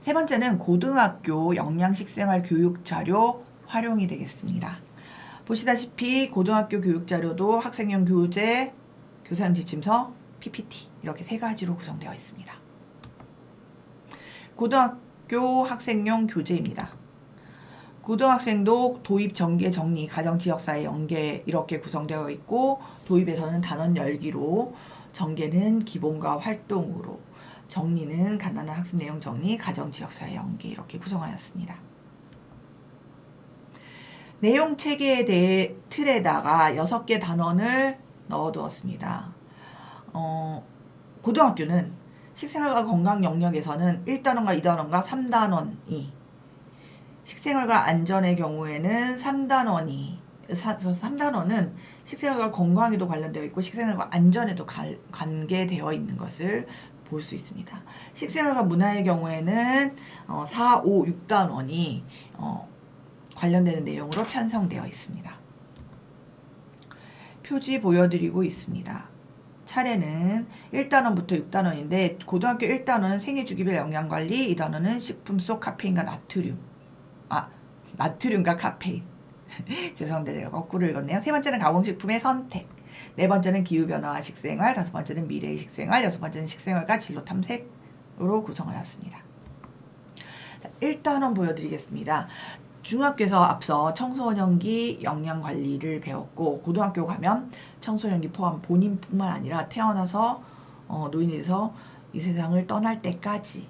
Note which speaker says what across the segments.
Speaker 1: 세 번째는 고등학교 영양식생활 교육자료 활용이 되겠습니다. 보시다시피 고등학교 교육자료도 학생용 교재, 교사용 지침서, PPT 이렇게 세 가지로 구성되어 있습니다. 고등학교 학생용 교재입니다. 고등학생도 도입, 전개, 정리, 가정, 지역사회, 연계 이렇게 구성되어 있고 도입에서는 단원 열기로, 전개는 기본과 활동으로, 정리는 간단한 학습 내용 정리, 가정, 지역사회, 연계 이렇게 구성하였습니다. 내용 체계에 대해 틀에다가 6개 단원을 넣어두었습니다. 고등학교는 식생활과 건강 영역에서는 1단원과 2단원과 3단원이, 식생활과 안전의 경우에는 3단원은 식생활과 건강에도 관련되어 있고 식생활과 안전에도 관계되어 있는 것을 볼 수 있습니다. 식생활과 문화의 경우에는 4, 5, 6단원이 관련되는 내용으로 편성되어 있습니다. 표지 보여드리고 있습니다. 차례는 1단원부터 6단원인데 고등학교 1단원은 생애주기별 영양관리, 2단원은 식품 속 카페인과 나트륨과 카페인 죄송합니다. 제가 거꾸로 읽었네요. 세 번째는 가공식품의 선택, 네 번째는 기후변화와 식생활, 다섯 번째는 미래의 식생활, 여섯 번째는 식생활과 진로 탐색으로 구성하였습니다. 자, 1단원 보여드리겠습니다. 중학교에서 앞서 청소년기 영양관리를 배웠고 고등학교 가면 청소년기 포함 본인뿐만 아니라 태어나서 노인이 돼서 이 세상을 떠날 때까지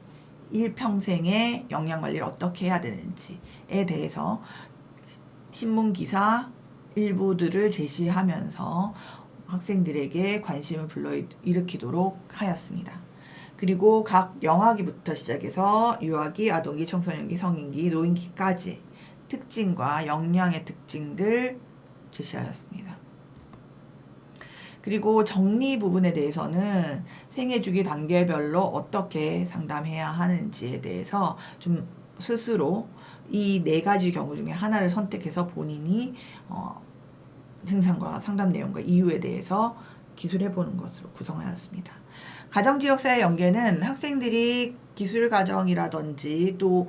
Speaker 1: 일평생의 영양관리를 어떻게 해야 되는지에 대해서 신문기사 일부들을 제시하면서 학생들에게 관심을 불러일으키도록 하였습니다. 그리고 각 영아기부터 시작해서 유아기, 아동기, 청소년기, 성인기, 노인기까지 특징과 영양의 특징들 제시하였습니다. 그리고 정리 부분에 대해서는 생애주기 단계별로 어떻게 상담해야 하는지에 대해서 좀 스스로 이 4가지 경우 중에 하나를 선택해서 본인이 증상과 상담 내용과 이유에 대해서 기술해보는 것으로 구성하였습니다. 가정지역사회 연계는 학생들이 기술가정이라든지 또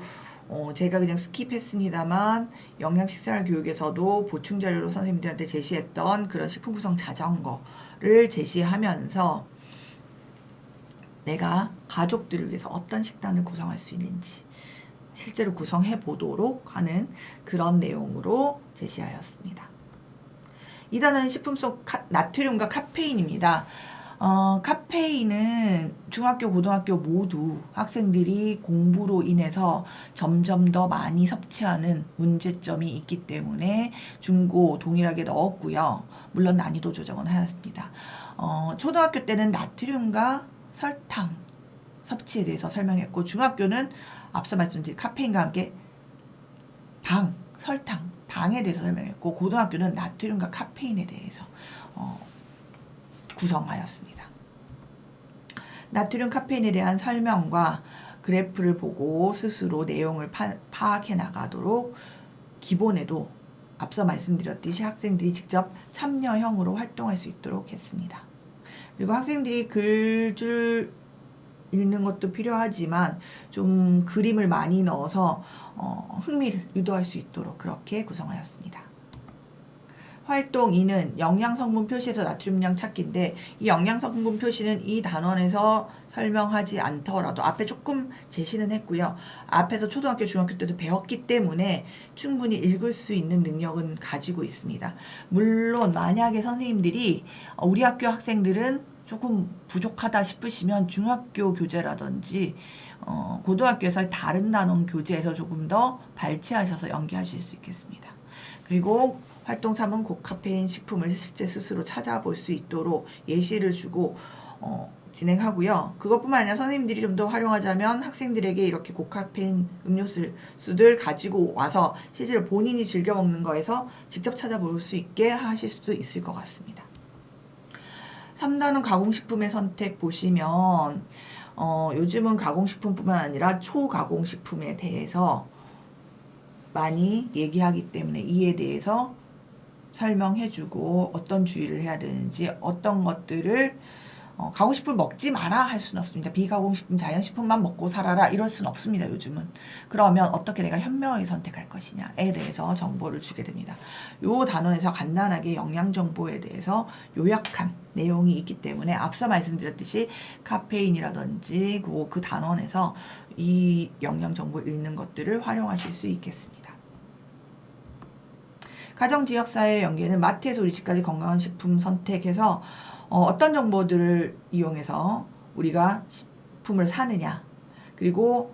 Speaker 1: 제가 그냥 스킵했습니다만 영양식생활 교육에서도 보충자료로 선생님들한테 제시했던 그런 식품 구성 자전거를 제시하면서 내가 가족들을 위해서 어떤 식단을 구성할 수 있는지 실제로 구성해 보도록 하는 그런 내용으로 제시하였습니다. 2단원은 식품 속 나트륨과 카페인입니다. 카페인은 중학교, 고등학교 모두 학생들이 공부로 인해서 점점 더 많이 섭취하는 문제점이 있기 때문에 중고 동일하게 넣었고요. 물론 난이도 조정은 하였습니다. 초등학교 때는 나트륨과 설탕 섭취에 대해서 설명했고 중학교는 앞서 말씀드린 카페인과 함께 설탕, 당에 대해서 설명했고 고등학교는 나트륨과 카페인에 대해서 구성하였습니다. 나트륨, 카페인에 대한 설명과 그래프를 보고 스스로 내용을 파악해 나가도록 기본에도 앞서 말씀드렸듯이 학생들이 직접 참여형으로 활동할 수 있도록 했습니다. 그리고 학생들이 글줄 읽는 것도 필요하지만 좀 그림을 많이 넣어서 흥미를 유도할 수 있도록 그렇게 구성하였습니다. 활동 2는 영양성분 표시에서 나트륨량 찾기인데 이 영양성분 표시는 이 단원에서 설명하지 않더라도 앞에 조금 제시는 했고요. 앞에서 초등학교, 중학교 때도 배웠기 때문에 충분히 읽을 수 있는 능력은 가지고 있습니다. 물론 만약에 선생님들이 우리 학교 학생들은 조금 부족하다 싶으시면 중학교 교재라든지 고등학교에서 다른 단원 교재에서 조금 더 발췌하셔서 연계하실 수 있겠습니다. 그리고 활동 3은 고카페인 식품을 실제 스스로 찾아볼 수 있도록 예시를 주고 진행하고요. 그것뿐만 아니라 선생님들이 좀 더 활용하자면 학생들에게 이렇게 고카페인 음료수들 가지고 와서 실제로 본인이 즐겨 먹는 거에서 직접 찾아볼 수 있게 하실 수도 있을 것 같습니다. 3단원 가공식품의 선택 보시면 요즘은 가공식품뿐만 아니라 초가공식품에 대해서 많이 얘기하기 때문에 이에 대해서 설명해주고 어떤 주의를 해야 되는지 어떤 것들을 가공식품 먹지 마라 할 수는 없습니다. 비가공식품, 자연식품만 먹고 살아라 이럴 수는 없습니다. 요즘은. 그러면 어떻게 내가 현명하게 선택할 것이냐에 대해서 정보를 주게 됩니다. 요 단원에서 간단하게 영양정보에 대해서 요약한 내용이 있기 때문에 앞서 말씀드렸듯이 카페인이라든지 그 단원에서 이 영양정보 읽는 것들을 활용하실 수 있겠습니다. 가정지역사회 연계는 마트에서 우리 집까지 건강한 식품 선택해서 어떤 정보들을 이용해서 우리가 식품을 사느냐, 그리고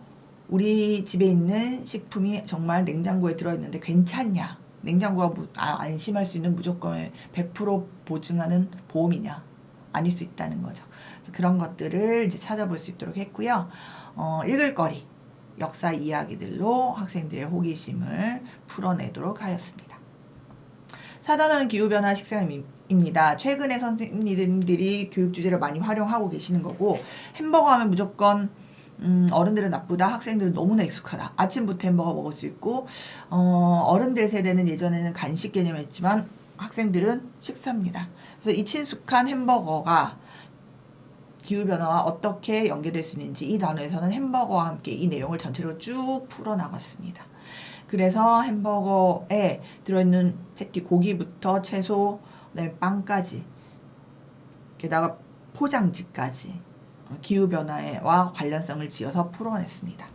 Speaker 1: 우리 집에 있는 식품이 정말 냉장고에 들어있는데 괜찮냐, 냉장고가 안심할 수 있는 무조건 100% 보증하는 보험이냐, 아닐 수 있다는 거죠. 그런 것들을 이제 찾아볼 수 있도록 했고요. 읽을 거리, 역사 이야기들로 학생들의 호기심을 풀어내도록 하였습니다. 4단원은 기후변화 식생활입니다. 최근에 선생님들이 교육 주제를 많이 활용하고 계시는 거고, 햄버거 하면 무조건 어른들은 나쁘다, 학생들은 너무나 익숙하다. 아침부터 햄버거 먹을 수 있고, 어른들 세대는 예전에는 간식 개념이었지만 학생들은 식사입니다. 그래서 이 친숙한 햄버거가 기후변화와 어떻게 연계될 수 있는지 이 단어에서는 햄버거와 함께 이 내용을 전체로 쭉 풀어나갔습니다. 그래서 햄버거에 들어있는 패티, 고기부터 채소, 빵까지, 게다가 포장지까지 기후변화와 관련성을 지어서 풀어냈습니다.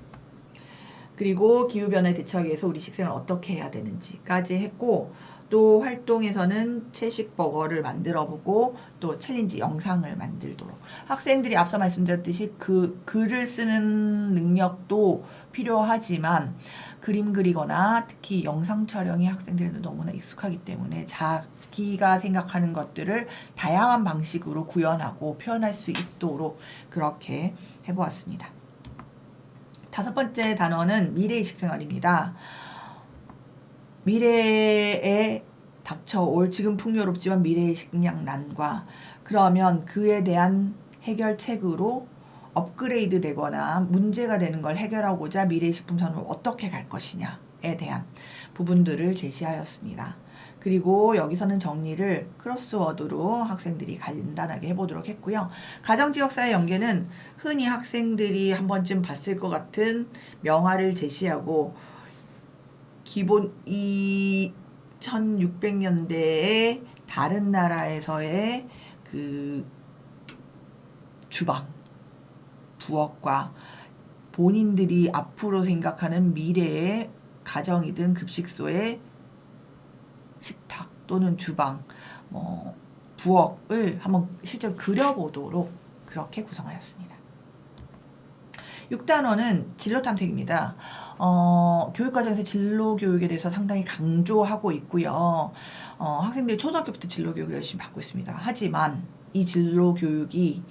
Speaker 1: 그리고 기후변화에 대처하기 위해서 우리 식생을 어떻게 해야 되는지까지 했고, 또 활동에서는 채식버거를 만들어보고 또 챌린지 영상을 만들도록, 학생들이 앞서 말씀드렸듯이 그 글을 쓰는 능력도 필요하지만 그림 그리거나 특히 영상 촬영이 학생들에는 너무나 익숙하기 때문에 자기가 생각하는 것들을 다양한 방식으로 구현하고 표현할 수 있도록 그렇게 해보았습니다. 5번째 단원은 미래의 식생활입니다. 미래에 닥쳐올 지금 풍요롭지만 미래의 식량난과, 그러면 그에 대한 해결책으로 업그레이드 되거나 문제가 되는 걸 해결하고자 미래의 식품 산업을 어떻게 갈 것이냐에 대한 부분들을 제시하였습니다. 그리고 여기서는 정리를 크로스워드로 학생들이 간단하게 해보도록 했고요. 가정지역사회 연계는 흔히 학생들이 한 번쯤 봤을 것 같은 명화를 제시하고, 기본 1600년대에 다른 나라에서의 그 주방, 부엌과 본인들이 앞으로 생각하는 미래의 가정이든 급식소의 식탁 또는 주방, 부엌을 한번 실제로 그려보도록 그렇게 구성하였습니다. 6단원은 진로 탐색입니다. 교육과정에서 진로 교육에 대해서 상당히 강조하고 있고요. 학생들이 초등학교부터 진로 교육을 열심히 받고 있습니다. 하지만 이 진로 교육이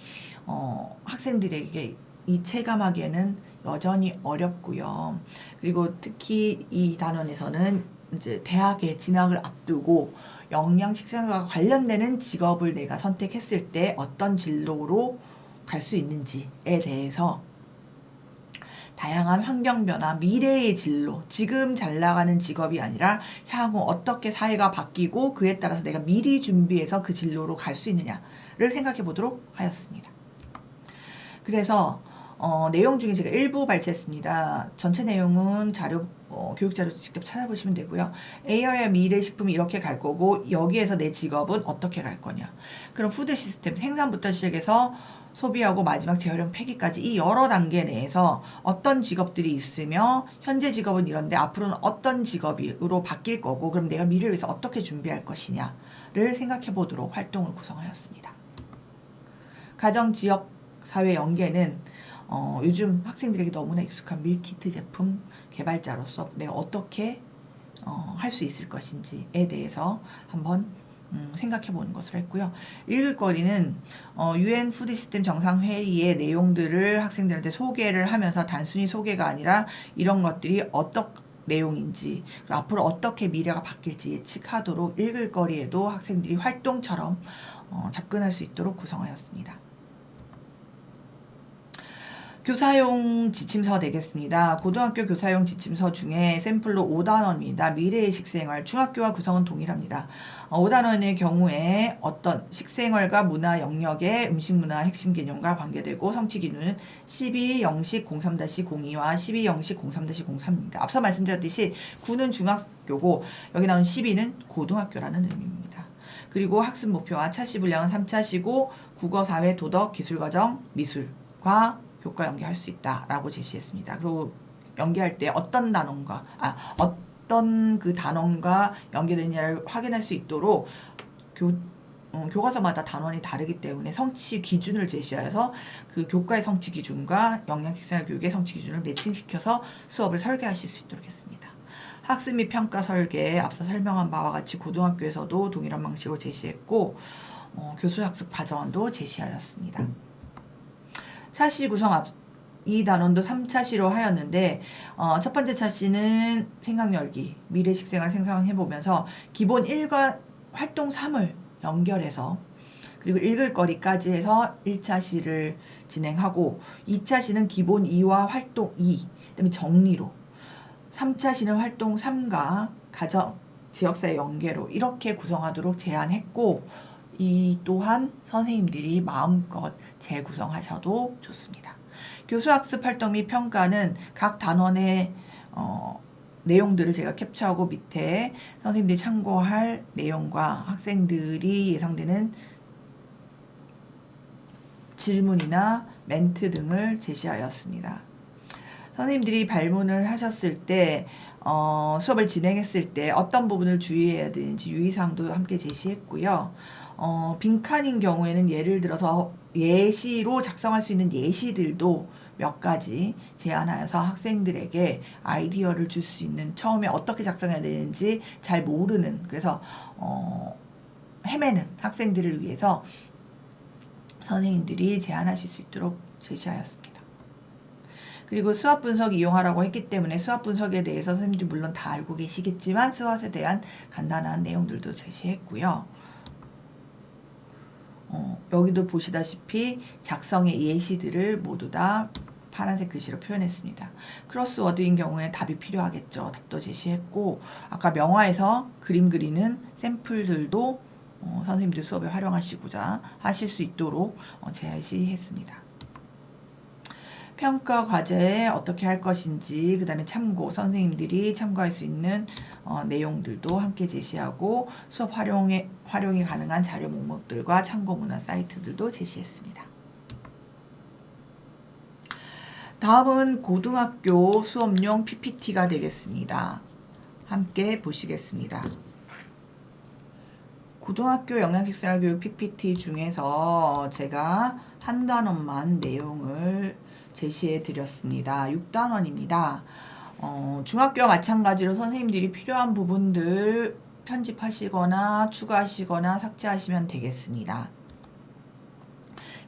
Speaker 1: 학생들에게 이 체감하기에는 여전히 어렵고요. 그리고 특히 이 단원에서는 이제 대학에 진학을 앞두고 영양식생활과 관련되는 직업을 내가 선택했을 때 어떤 진로로 갈 수 있는지에 대해서 다양한 환경 변화, 미래의 진로, 지금 잘 나가는 직업이 아니라 향후 어떻게 사회가 바뀌고 그에 따라서 내가 미리 준비해서 그 진로로 갈 수 있느냐를 생각해 보도록 하였습니다. 그래서 내용 중에 제가 일부 발췌했습니다. 전체 내용은 교육자료 직접 찾아보시면 되고요. AI와 미래 식품이 이렇게 갈 거고 여기에서 내 직업은 어떻게 갈 거냐. 그럼 푸드 시스템, 생산부터 시작해서 소비하고 마지막 재활용 폐기까지 이 여러 단계 내에서 어떤 직업들이 있으며 현재 직업은 이런데 앞으로는 어떤 직업으로 바뀔 거고, 그럼 내가 미래를 위해서 어떻게 준비할 것이냐를 생각해 보도록 활동을 구성하였습니다. 가정지역 사회 연계는 요즘 학생들에게 너무나 익숙한 밀키트 제품 개발자로서 내가 어떻게 할 수 있을 것인지에 대해서 한번 생각해 보는 것으로 했고요. 읽을 거리는 UN 푸드 시스템 정상회의의 내용들을 학생들한테 소개를 하면서 단순히 소개가 아니라 이런 것들이 어떤 내용인지, 그리고 앞으로 어떻게 미래가 바뀔지 예측하도록 읽을 거리에도 학생들이 활동처럼 접근할 수 있도록 구성하였습니다. 교사용 지침서 되겠습니다. 고등학교 교사용 지침서 중에 샘플로 5단원입니다. 미래의 식생활, 중학교와 구성은 동일합니다. 5단원의 경우에 어떤 식생활과 문화 영역의 음식문화 핵심 개념과 관계되고 성취 기준은 12-03-02와 12-03-03입니다. 앞서 말씀드렸듯이 9는 중학교고 여기 나온 12는 고등학교라는 의미입니다. 그리고 학습 목표와 차시 분량은 3차시고 국어, 사회, 도덕, 기술과정, 미술과 교과 연계할 수 있다라고 제시했습니다. 그리고 연계할 때 어떤 그 단원과 연계되느냐를 확인할 수 있도록 교과서마다 단원이 다르기 때문에 성취 기준을 제시하여서 그 교과의 성취 기준과 영양식생활 교육의 성취 기준을 매칭시켜서 수업을 설계하실 수 있도록 했습니다. 학습 및 평가 설계, 앞서 설명한 바와 같이 고등학교에서도 동일한 방식으로 제시했고 교수학습 과정도 제시하였습니다. 차시 구성 이 단원도 3차시로 하였는데 첫 번째 차시는 생각 열기, 미래 식생활 생성해보면서 기본 1과 활동 3을 연결해서 그리고 읽을 거리까지 해서 1차시를 진행하고 2차시는 기본 2와 활동 2, 그다음에 정리로 3차시는 활동 3과 가정, 지역사회 연계로 이렇게 구성하도록 제안했고 이 또한 선생님들이 마음껏 재구성하셔도 좋습니다. 교수학습 활동 및 평가는 각 단원의 내용들을 제가 캡처하고 밑에 선생님들이 참고할 내용과 학생들이 예상되는 질문이나 멘트 등을 제시하였습니다. 선생님들이 발문을 하셨을 때 수업을 진행했을 때 어떤 부분을 주의해야 되는지 유의사항도 함께 제시했고요. 빈칸인 경우에는 예를 들어서 예시로 작성할 수 있는 예시들도 몇 가지 제안하여서 학생들에게 아이디어를 줄 수 있는 처음에 어떻게 작성해야 되는지 잘 모르는 그래서 헤매는 학생들을 위해서 선생님들이 제안하실 수 있도록 제시하였습니다. 그리고 수학 분석 이용하라고 했기 때문에 수학 분석에 대해서 선생님들이 물론 다 알고 계시겠지만 수학에 대한 간단한 내용들도 제시했고요. 여기도 보시다시피 작성의 예시들을 모두 다 파란색 글씨로 표현했습니다. 크로스워드인 경우에 답이 필요하겠죠. 답도 제시했고 아까 명화에서 그림 그리는 샘플들도 선생님들 수업에 활용하시고자 하실 수 있도록 제시했습니다. 평가 과제에 어떻게 할 것인지 그 다음에 참고 선생님들이 참고할 수 있는 내용들도 함께 제시하고 수업 활용이 가능한 자료 목록들과 참고 문화 사이트들도 제시했습니다. 다음은 고등학교 수업용 PPT가 되겠습니다. 함께 보시겠습니다. 고등학교 영양식생활교육 PPT 중에서 제가 한 단원만 내용을 제시해 드렸습니다. 6단원입니다. 중학교와 마찬가지로 선생님들이 필요한 부분들 편집하시거나 추가하시거나 삭제하시면 되겠습니다.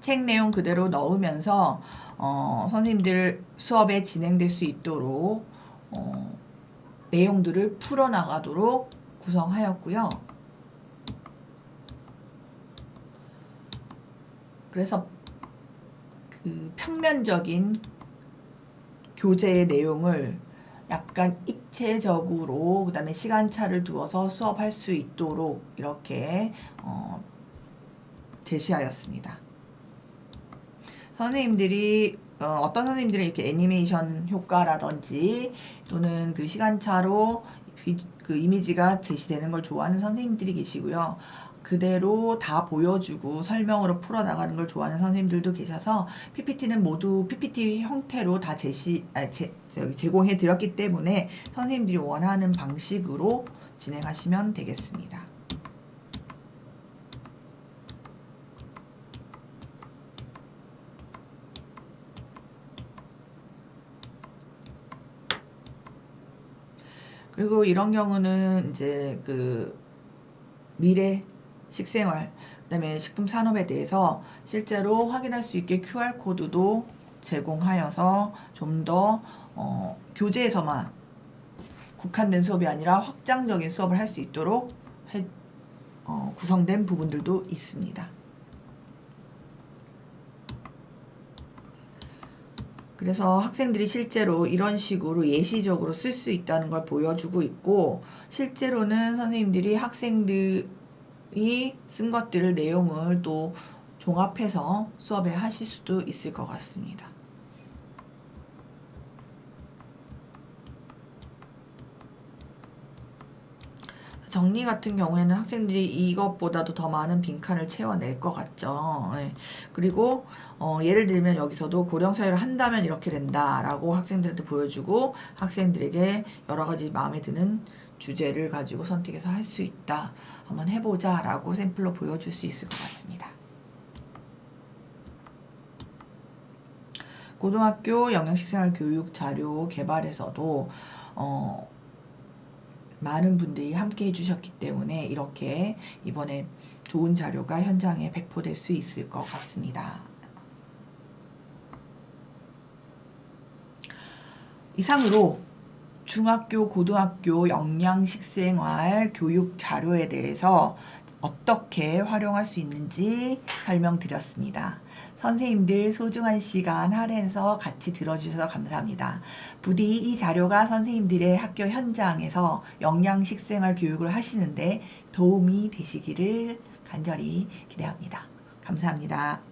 Speaker 1: 책 내용 그대로 넣으면서 선생님들 수업에 진행될 수 있도록 내용들을 풀어나가도록 구성하였고요. 그래서 그 평면적인 교재의 내용을 약간 입체적으로 그 다음에 시간차를 두어서 수업할 수 있도록 이렇게 제시하였습니다. 선생님들이 어떤 선생님들은 이렇게 애니메이션 효과라든지 또는 그 시간차로 그 이미지가 제시되는 걸 좋아하는 선생님들이 계시고요. 그대로 다 보여주고 설명으로 풀어나가는 걸 좋아하는 선생님들도 계셔서 PPT는 모두 PPT 형태로 다 제공해 드렸기 때문에 선생님들이 원하는 방식으로 진행하시면 되겠습니다. 그리고 이런 경우는 이제 그 미래 식생활, 그다음에 식품 산업에 대해서 실제로 확인할 수 있게 QR코드도 제공하여서 좀 더 교재에서만 국한된 수업이 아니라 확장적인 수업을 할 수 있도록 구성된 부분들도 있습니다. 그래서 학생들이 실제로 이런 식으로 예시적으로 쓸 수 있다는 걸 보여주고 있고, 실제로는 선생님들이 학생들이 쓴 것들을 내용을 또 종합해서 수업에 하실 수도 있을 것 같습니다. 정리 같은 경우에는 학생들이 이것보다도 더 많은 빈칸을 채워낼 것 같죠. 예. 그리고 예를 들면 여기서도 고령사회를 한다면 이렇게 된다라고 학생들한테 보여주고, 학생들에게 여러 가지 마음에 드는 주제를 가지고 선택해서 할 수 있다. 한번 해보자 라고 샘플로 보여줄 수 있을 것 같습니다. 고등학교 영양식생활 교육 자료 개발에서도 많은 분들이 함께 해주셨기 때문에 이렇게 이번에 좋은 자료가 현장에 배포될 수 있을 것 같습니다. 이상으로 중학교, 고등학교 영양식생활 교육 자료에 대해서 어떻게 활용할 수 있는지 설명드렸습니다. 선생님들 소중한 시간 할애해서 같이 들어주셔서 감사합니다. 부디 이 자료가 선생님들의 학교 현장에서 영양식생활 교육을 하시는데 도움이 되시기를 간절히 기대합니다. 감사합니다.